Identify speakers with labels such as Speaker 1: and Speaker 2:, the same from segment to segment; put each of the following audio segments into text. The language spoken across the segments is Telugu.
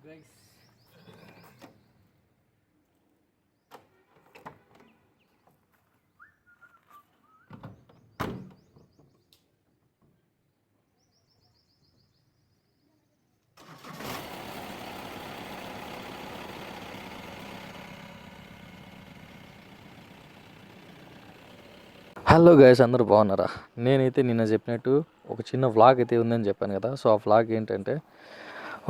Speaker 1: గైస్. హలో గైస్, అందరూ బాగున్నారా? నేనైతే నిన్న చెప్పినట్టు ఒక చిన్న వ్లాగ్ అయితే ఉందని చెప్పాను కదా. సో ఆ వ్లాగ్ ఏంటంటే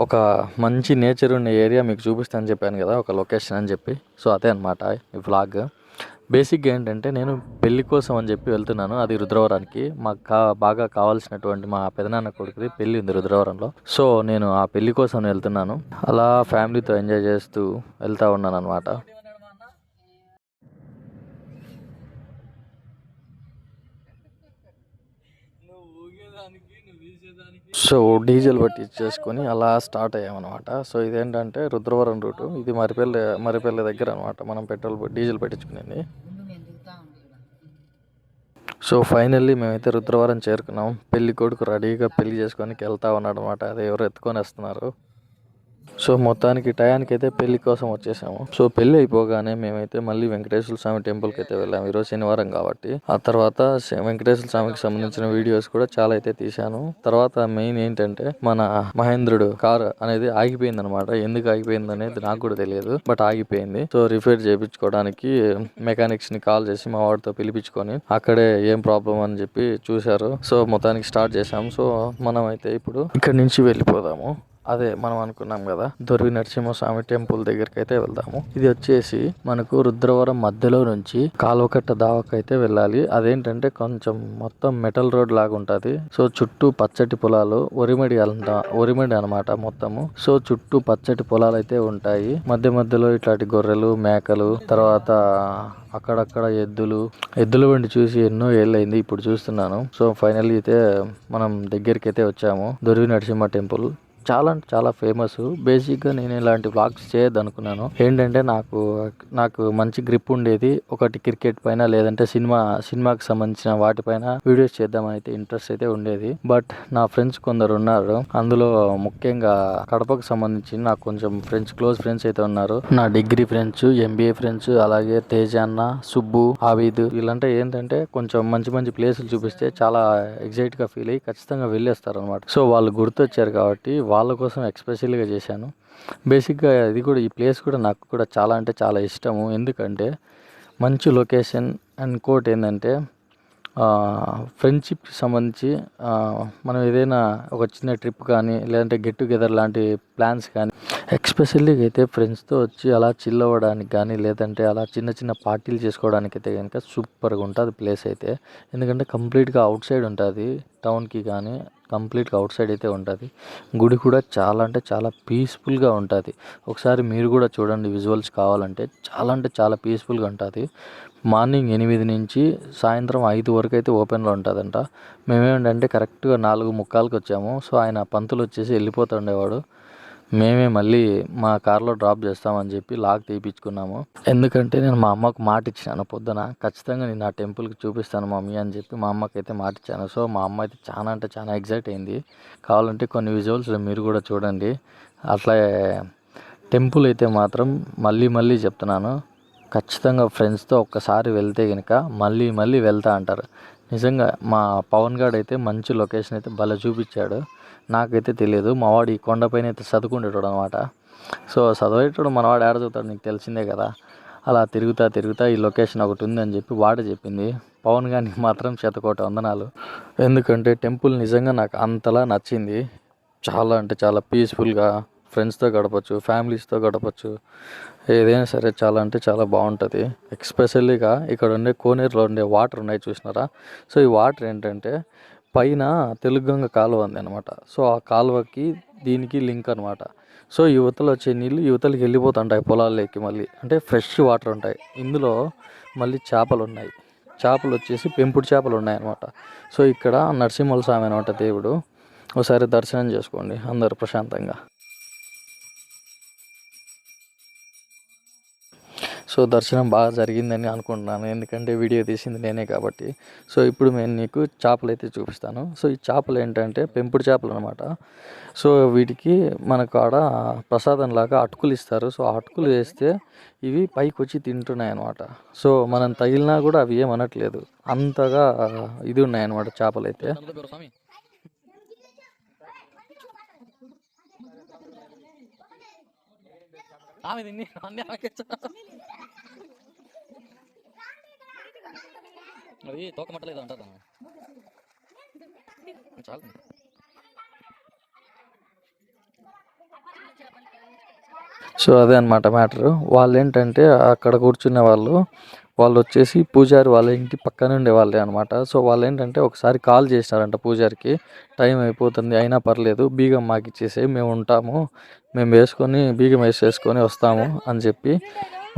Speaker 1: ఒక మంచి నేచర్ ఉన్న ఏరియా మీకు చూపిస్తానని చెప్పాను కదా, ఒక లొకేషన్ అని చెప్పి. సో అదే అనమాట ఈ వ్లాగ్. బేసిక్గా ఏంటంటే నేను పెళ్లి కోసం అని చెప్పి వెళ్తున్నాను. అది రుద్రవరానికి మాకు బాగా కావాల్సినటువంటి మా పెదనాన్న కొడుకుది పెళ్ళి ఉంది రుద్రవరంలో. సో నేను ఆ పెళ్లి కోసం వెళ్తున్నాను. అలా ఫ్యామిలీతో ఎంజాయ్ చేస్తూ వెళ్తూ ఉన్నాను అనమాట. సో డీజిల్ పట్టించేసుకొని అలా స్టార్ట్ అయ్యామన్నమాట. సో ఇదేంటంటే రుద్రవరం రూటు. ఇది మరిపల్లి దగ్గర అనమాట మనం డీజిల్ పెట్టించుకునేది. సో ఫైనల్లీ మేమైతే రుద్రవరం చేరుకున్నాం. పెళ్లి కొడుకు రెడీగా పెళ్లి చేసుకొని వెళ్తా ఉన్నాడు అనమాట. అది ఎవరు ఎత్తుకొని వస్తున్నారు. సో మొత్తానికి టయానికి అయితే పెళ్లి కోసం వచ్చేసాము. సో పెళ్లి అయిపోగానే మేమైతే మళ్ళీ వెంకటేశ్వర స్వామి టెంపుల్కి అయితే వెళ్ళాము. ఈరోజు శనివారం కాబట్టి. ఆ తర్వాత వెంకటేశ్వర స్వామికి సంబంధించిన వీడియోస్ కూడా చాలా అయితే తీశాను. తర్వాత మెయిన్ ఏంటంటే మన మహేంద్రుడు కార్ అనేది ఆగిపోయింది అనమాట. ఎందుకు ఆగిపోయింది అనేది నాకు కూడా తెలియదు, బట్ ఆగిపోయింది. సో రిపేర్ చేయించుకోవడానికి మెకానిక్స్ ని కాల్ చేసి మా వాడితో పిలిపించుకొని అక్కడే ఏం ప్రాబ్లం అని చెప్పి చూశారు. సో మొత్తానికి స్టార్ట్ చేసాము. సో మనం అయితే ఇప్పుడు ఇక్కడ నుంచి వెళ్ళిపోదాము. అదే మనం అనుకున్నాం కదా, దొర్వి నరసింహస్వామి టెంపుల్ దగ్గరికి అయితే వెళ్దాము. ఇది వచ్చేసి మనకు రుద్రవరం మధ్యలో నుంచి కాలువకట్ట దావకైతే వెళ్ళాలి. అదేంటంటే కొంచెం మొత్తం మెటల్ రోడ్ లాగా ఉంటది. సో చుట్టూ పచ్చటి పొలాలు, ఒరిమడి అనమాట మొత్తము. సో చుట్టూ పచ్చటి పొలాలు అయితే ఉంటాయి. మధ్య మధ్యలో ఇట్లాంటి గొర్రెలు, మేకలు, తర్వాత అక్కడక్కడ ఎద్దుల బండి చూసి ఎన్నో ఏళ్ళైంది, ఇప్పుడు చూస్తున్నాను. సో ఫైనల్లీ అయితే మనం దగ్గరికి అయితే వచ్చాము. దొర్వి నరసింహ టెంపుల్ చాలా అంటే చాలా ఫేమస్. బేసిక్గా నేను ఇలాంటి వ్లాగ్స్ చేయొద్దు అనుకున్నాను. ఏంటంటే నాకు మంచి గ్రిప్ ఉండేది. ఒకటి క్రికెట్ పైన, లేదంటే సినిమాకి సంబంధించిన వాటిపైన వీడియోస్ చేద్దామని అయితే ఇంట్రెస్ట్ అయితే ఉండేది. బట్ నా ఫ్రెండ్స్ కొందరు ఉన్నారు, అందులో ముఖ్యంగా కడపకు సంబంధించి నాకు కొంచెం క్లోజ్ ఫ్రెండ్స్ అయితే ఉన్నారు. నా డిగ్రీ ఫ్రెండ్స్, ఎంబీఏ ఫ్రెండ్స్, అలాగే తేజ అన్న, సుబ్బు, ఆవిద్, వీళ్ళంటే ఏంటంటే కొంచెం మంచి మంచి ప్లేసులు చూపిస్తే చాలా ఎగ్జైట్ గా ఫీల్ అయ్యి ఖచ్చితంగా వెళ్ళేస్తారు అనమాట. సో వాళ్ళు గుర్తొచ్చారు కాబట్టి వాళ్ళ కోసం ఎక్స్పెషల్గా చేశాను. బేసిక్గా ఇది కూడా, ఈ ప్లేస్ కూడా నాకు కూడా చాలా అంటే చాలా ఇష్టము. ఎందుకంటే మంచి లొకేషన్. అండ్ ఇంకోటి ఏంటంటే ఫ్రెండ్షిప్కి సంబంధించి మనం ఏదైనా ఒక చిన్న ట్రిప్ కానీ, లేదంటే గెట్ టుగెదర్ లాంటి ప్లాన్స్ కానీ, ఎక్స్పెషల్లీ అయితే ఫ్రెండ్స్తో వచ్చి అలా చిల్ అవ్వడానికి కానీ, లేదంటే అలా చిన్న చిన్న పార్టీలు చేసుకోవడానికి అయితే కనుక సూపర్గా ఉంటుంది ప్లేస్ అయితే. ఎందుకంటే కంప్లీట్గా అవుట్ సైడ్ ఉంటుంది, టౌన్కి కానీ కంప్లీట్గా అవుట్ సైడ్ అయితే ఉంటుంది. గుడి కూడా చాలా అంటే చాలా పీస్ఫుల్గా ఉంటుంది. ఒకసారి మీరు కూడా చూడండి, విజువల్స్ కావాలంటే. చాలా అంటే చాలా పీస్ఫుల్గా ఉంటుంది. మార్నింగ్ 8 నుంచి సాయంత్రం 5 వరకు అయితే ఓపెన్లో ఉంటుందంట. మేమేంటంటే కరెక్ట్గా 4:45కి వచ్చాము. సో ఆయన పంతులు వచ్చేసి వెళ్ళిపోతుండేవాడు. మేమే మళ్ళీ మా కార్లో డ్రాప్ చేస్తామని చెప్పి లాక్ తీయించుకున్నాము. ఎందుకంటే నేను మా అమ్మకు మాట ఇచ్చాను, పొద్దున ఖచ్చితంగా నేను ఆ టెంపుల్కి చూపిస్తాను మమ్మీ అని చెప్పి మా అమ్మకి అయితే మాట ఇచ్చాను. సో మా అమ్మ అయితే చాలా అంటే చాలా ఎగ్జైట్ అయింది. కావాలంటే కొన్ని విజువల్స్ మీరు కూడా చూడండి. అట్లా టెంపుల్ అయితే మాత్రం మళ్ళీ చెప్తున్నాను, ఖచ్చితంగా ఫ్రెండ్స్తో ఒక్కసారి వెళ్తే కనుక మళ్ళీ వెళ్తా అంటారు. నిజంగా మా పవన్ గారు అయితే మంచి లొకేషన్ అయితే భలే చూపించాడు. నాకైతే తెలియదు, మా వాడు ఈ కొండపైన అయితే చదువుకుంటాడు అనమాట. సో చదివేటోడు మనవాడు ఏడ చదువుతాడు, నీకు తెలిసిందే కదా. అలా తిరుగుతా ఈ లొకేషన్ ఒకటి ఉందని చెప్పి వాడే చెప్పింది. పవన్ గారికి మాత్రం శతకోటి వందనాలు. ఎందుకంటే టెంపుల్ నిజంగా నాకు అంతలా నచ్చింది. చాలా అంటే చాలా పీస్ఫుల్గా ఫ్రెండ్స్తో గడపచ్చు, ఫ్యామిలీస్తో గడపచ్చు, ఏదైనా సరే చాలా అంటే చాలా బాగుంటుంది. ఎక్స్పెషల్లీగా ఇక్కడ ఉండే కోనేరులో ఉండే వాటర్ ఉన్నాయి చూసినారా. సో ఈ వాటర్ ఏంటంటే పైన తెలుగంగ కాలువ ఉంది అనమాట. సో ఆ కాలువకి దీనికి లింక్ అనమాట. సో యువతలు వచ్చే నీళ్ళు యువతలకి వెళ్ళిపోతుంటాయి పొలాల్లోకి. మళ్ళీ అంటే ఫ్రెష్ వాటర్ ఉంటాయి ఇందులో. మళ్ళీ చేపలు ఉన్నాయి. చేపలు వచ్చేసి పెంపుడు చేపలు ఉన్నాయన్నమాట. సో ఇక్కడ నరసింహల స్వామి అనమాట దేవుడు. ఒకసారి దర్శనం చేసుకోండి అందరు ప్రశాంతంగా. సో దర్శనం బాగా జరిగిందని అనుకుంటున్నాను, ఎందుకంటే వీడియో తీసింది నేనే కాబట్టి. సో ఇప్పుడు నేను నీకు చేపలు అయితే చూపిస్తాను. సో ఈ చేపలు ఏంటంటే పెంపుడు చేపలు అనమాట. సో వీటికి మనకు ఆడ ప్రసాదం లాగా అటుకులు ఇస్తారు. సో ఆ అటుకులు వేస్తే ఇవి పైకి వచ్చి తింటున్నాయి అనమాట. సో మనం తగిలినా కూడా అవి ఏమనట్లేదు, అంతగా ఇది ఉన్నాయన్నమాట చేపలు అయితే. అవి తోకమట్టలేదు అంటారు చాలు. సో అదే అనమాట మ్యాటరు. వాళ్ళు ఏంటంటే అక్కడ కూర్చునే వాళ్ళు వచ్చేసి పూజారి వాళ్ళ ఇంటి పక్కనే ఉండే వాళ్ళే అనమాట. సో వాళ్ళు ఏంటంటే ఒకసారి కాల్ చేసినారంట పూజారికి, టైం అయిపోతుంది అయినా పర్లేదు బీగం మాకు ఇచ్చేసి మేము ఉంటాము, మేము బీగం వేసేసుకొని వస్తాము అని చెప్పి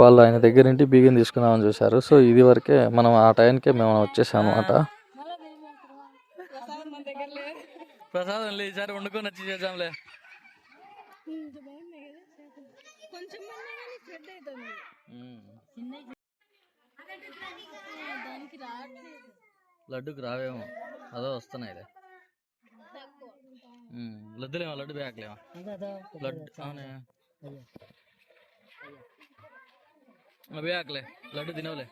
Speaker 1: వాళ్ళు ఆయన దగ్గర ఇంటి బీగం తీసుకుందామని చూశారు. సో ఇది వరకే మనం ఆ టైంకే మేము వచ్చేసాం అనమాట. ప్రసాదం లేదు ఈసారి వండుకొని వచ్చి చేద్దాంలే. లడ్డుకు రావేమో, అదో వస్తున్నాయిలే. లడ్డులేమో, లడ్డు బ్యాగ్లేమో, లడ్డు బ్యాగ్లే, లడ్డు తినవులే.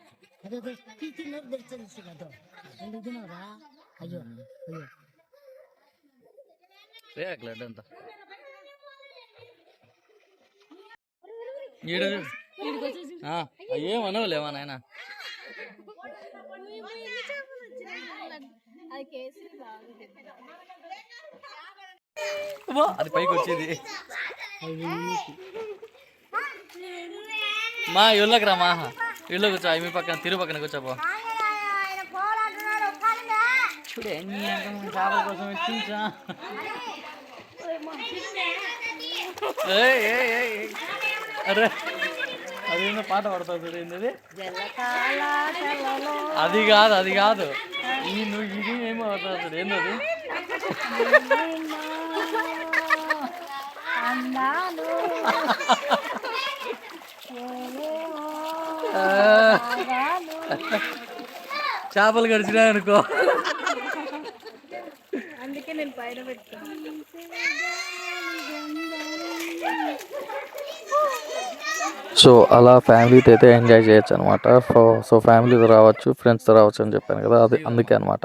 Speaker 1: బ్యాగ్ లడ్డు అంతా ఏమనవులేమా నాయన. అది పైకి వచ్చేది మా ఇళ్ళకి రా, మా ఇళ్ళు కూర్చో, మీ పక్కన తిరుగు పక్కన కూర్చోపో. చూడే చేపల కోసం ఎక్కించా. అరే అదేందో పాట పడతావు చూడు, ఏంది అది కాదు, అది కాదు, నువ్వు ఇది ఏమో పడతావు చూడు, ఏంది చేపలు గడిచినాయి అనుకో. అందుకే నేను పైన పెట్టుకున్నాను. సో అలా ఫ్యామిలీతో అయితే ఎంజాయ్ చేయొచ్చు అనమాట. సో ఫ్యామిలీతో రావచ్చు, ఫ్రెండ్స్తో రావచ్చు అని చెప్పాను కదా, అది అందుకే అనమాట.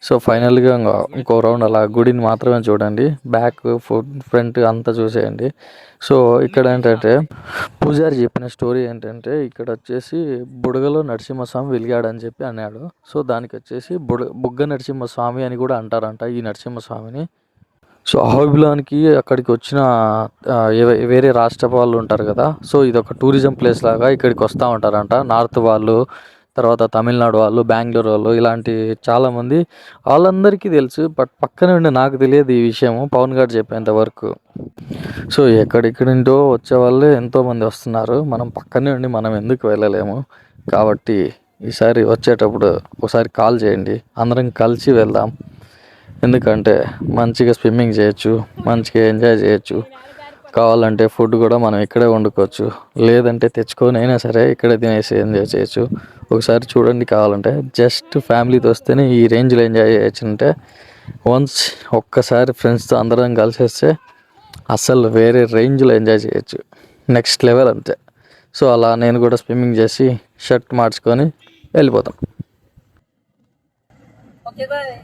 Speaker 1: సో ఫైనల్గా ఇంకో రౌండ్ అలా గుడిని మాత్రమే చూడండి, బ్యాక్ ఫ్రంట్ అంతా చూసేయండి. సో ఇక్కడ ఏంటంటే పూజారి చెప్పిన స్టోరీ ఏంటంటే, ఇక్కడ వచ్చేసి బుడగలో నరసింహస్వామి వెలిగాడని చెప్పి అన్నాడు. సో దానికి వచ్చేసి బుగ్గ నరసింహస్వామి అని కూడా అంటారంట ఈ నరసింహస్వామిని. సో అహోబిలానికి అక్కడికి వచ్చిన వేరే రాష్ట్ర వాళ్ళు ఉంటారు కదా, సో ఇది ఒక టూరిజం ప్లేస్ లాగా ఇక్కడికి వస్తూ ఉంటారంట. నార్త్ వాళ్ళు, తర్వాత తమిళనాడు వాళ్ళు, బెంగళూరు వాళ్ళు, ఇలాంటి చాలామంది, వాళ్ళందరికీ తెలుసు. బట్ పక్కనే ఉండి నాకు తెలియదు ఈ విషయము, పవన్ గారు చెప్పేంత వరకు. సో ఎక్కడెక్కడింటో వచ్చే వాళ్ళే ఎంతోమంది వస్తున్నారు, మనం పక్కనే ఉండి మనం ఎందుకు వెళ్ళలేము. కాబట్టి ఈసారి వచ్చేటప్పుడు ఒకసారి కాల్ చేయండి, అందరం కలిసి వెళ్దాం. ఎందుకంటే మంచిగా స్విమ్మింగ్ చేయొచ్చు, మంచిగా ఎంజాయ్ చేయొచ్చు. కావాలంటే ఫుడ్ కూడా మనం ఇక్కడే వండుకోవచ్చు, లేదంటే తెచ్చుకొని అయినా సరే ఇక్కడే తినేసి ఎంజాయ్ చేయొచ్చు. ఒకసారి చూడండి, కావాలంటే జస్ట్ ఫ్యామిలీతో వస్తేనే ఈ రేంజ్లో ఎంజాయ్ చేయొచ్చు. అంటే ఒక్కసారి ఫ్రెండ్స్తో అందరం కలిసి వస్తే అస్సలు వేరే రేంజ్లో ఎంజాయ్ చేయొచ్చు, నెక్స్ట్ లెవెల్ అంతే. సో అలా నేను కూడా స్విమ్మింగ్ చేసి షర్ట్ మార్చుకొని వెళ్ళిపోతాం. Okay bye.